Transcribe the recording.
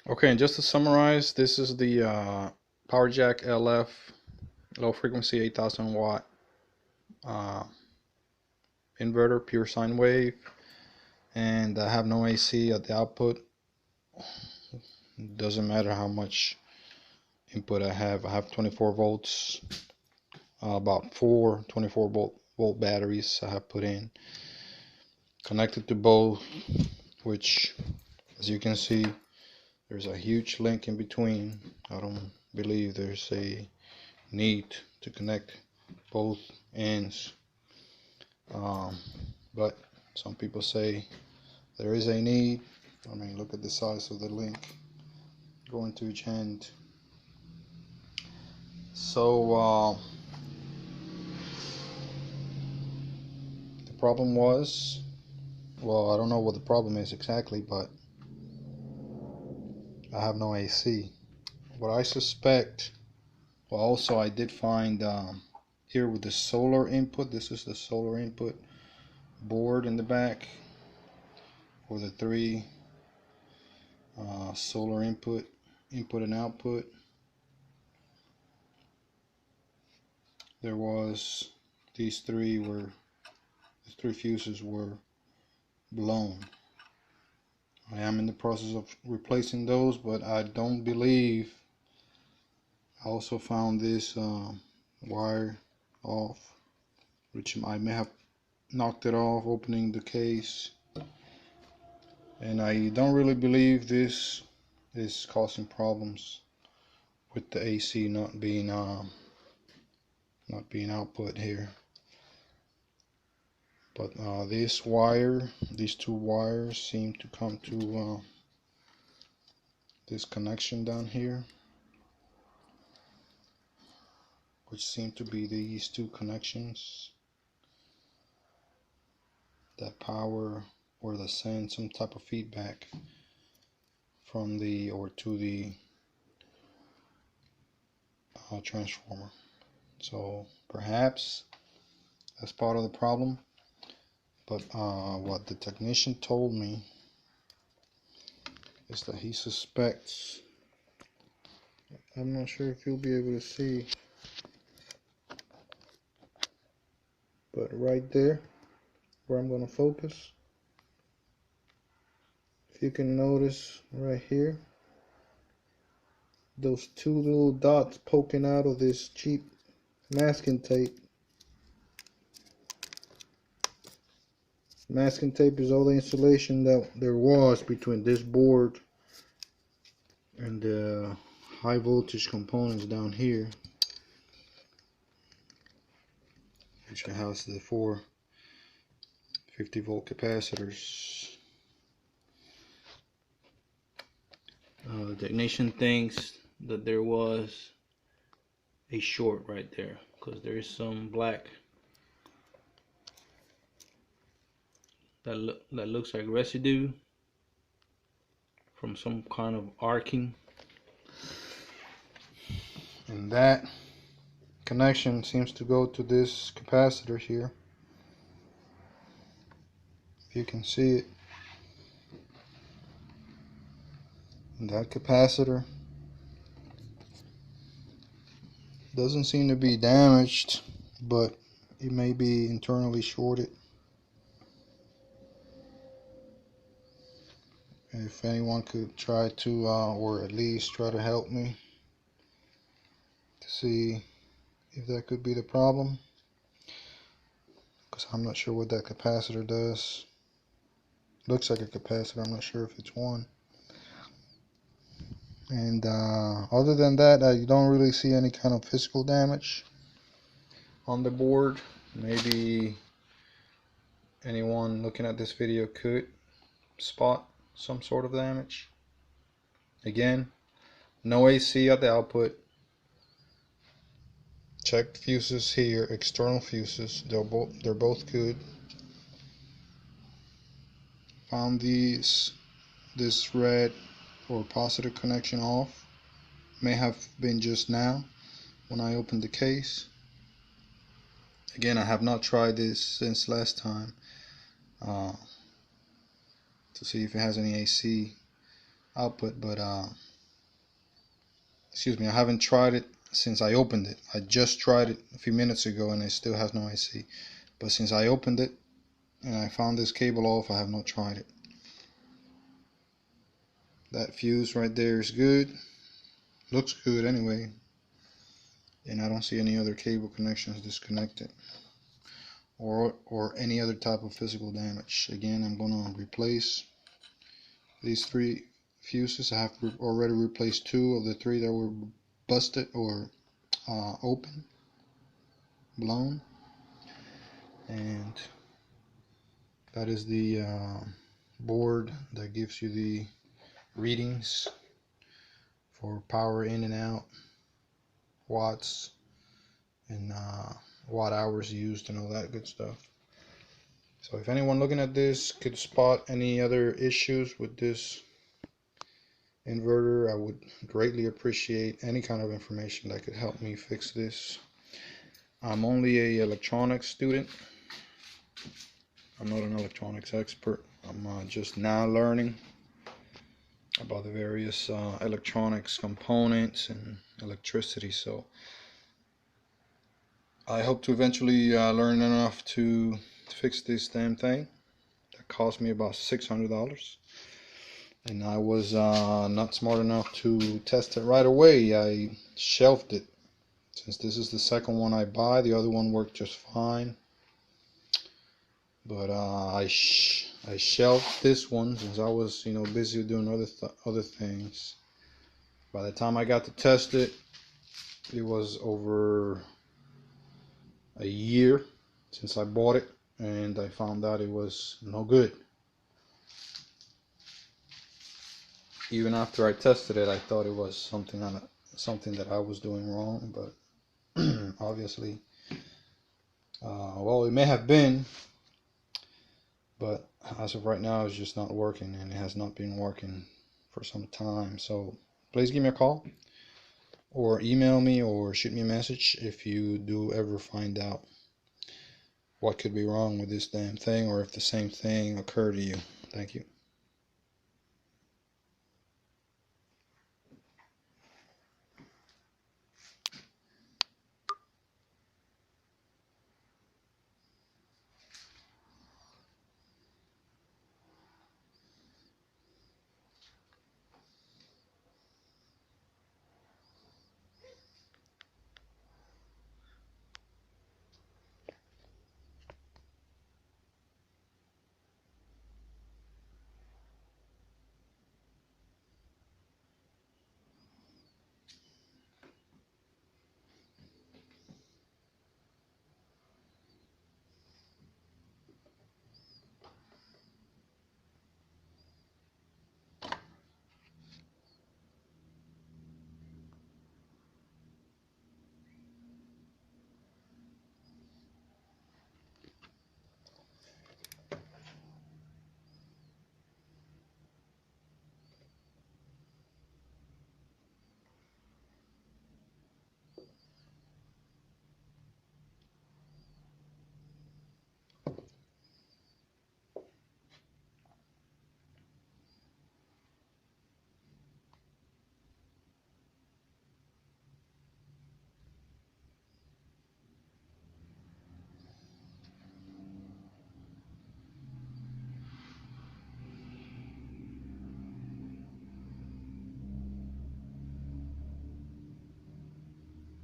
Okay, and just to summarize, this is the Power Jack LF low frequency 8000 watt uh, inverter, pure sine wave, and I have no AC at the output. Doesn't matter how much input I have. I have 24 volts, about four 24 volt batteries I have put in, connected to both, which, as you can see, there's a huge link in between. I don't believe there's a need to connect both ends, but some people say there is a need. I mean, look at the size of the link going to each end. So the problem was, well, I don't know what the problem is exactly, but I have no AC. What I suspect, well, also I did find here with the solar input, this is the solar input board in the back for the three solar input and output. There was these three fuses were blown. I am in the process of replacing those, but I don't believe. I also found this wire off, which I may have knocked it off opening the case, and I don't really believe this is causing problems with the AC not being output here. But these two wires seem to come to this connection down here, which seem to be these two connections that power or that send some type of feedback from the or to the transformer. So perhaps that's part of the problem. But what the technician told me is that he suspects, I'm not sure if you'll be able to see, but right there where I'm going to focus, if you can notice right here, those two little dots poking out of this cheap masking tape. Masking tape is all the insulation that there was between this board and the high voltage components down here, which has the four 50-volt capacitors. The technician thinks that there was a short right there because there is some black that looks like residue from some kind of arcing, and that connection seems to go to this capacitor here. If you can see it, and that capacitor doesn't seem to be damaged, but it may be internally shorted. If anyone could try to or at least try to help me to see if that could be the problem, because I'm not sure what that capacitor does. Looks like a capacitor, I'm not sure if it's one. And other than that, I don't really see any kind of physical damage on the board. Maybe anyone looking at this video could spot some sort of damage. Again, no AC at the output. Check fuses here, external fuses, they're both good. Found this red or positive connection off. May have been just now when I opened the case. Again, I have not tried this since last time to see if it has any AC output, but excuse me, I haven't tried it since I opened it. I just tried it a few minutes ago and it still has no IC. But since I opened it and I found this cable off, I have not tried it. That fuse right there is good. Looks good anyway. And I don't see any other cable connections disconnected or any other type of physical damage. Again, I'm going to replace these 3 fuses. I have already replaced 2 of the 3 that were busted or open, blown. And that is the board that gives you the readings for power in and out, watts, and watt hours used and all that good stuff. So if anyone looking at this could spot any other issues with this inverter, I would greatly appreciate any kind of information that could help me fix this. I'm only a electronics student. I'm not an electronics expert. I'm just now learning about the various electronics components and electricity. So I hope to eventually learn enough to fix this damn thing. That cost me about $600. And I was not smart enough to test it right away. I shelved it. Since this is the second one I buy, the other one worked just fine. But I shelved this one since I was, busy doing other things. By the time I got to test it, it was over a year since I bought it, and I found out it was no good. Even after I tested it, I thought it was something that I was doing wrong, but obviously, well, it may have been, but as of right now, it's just not working, and it has not been working for some time. So please give me a call, or email me, or shoot me a message if you do ever find out what could be wrong with this damn thing, or if the same thing occurred to you. Thank you.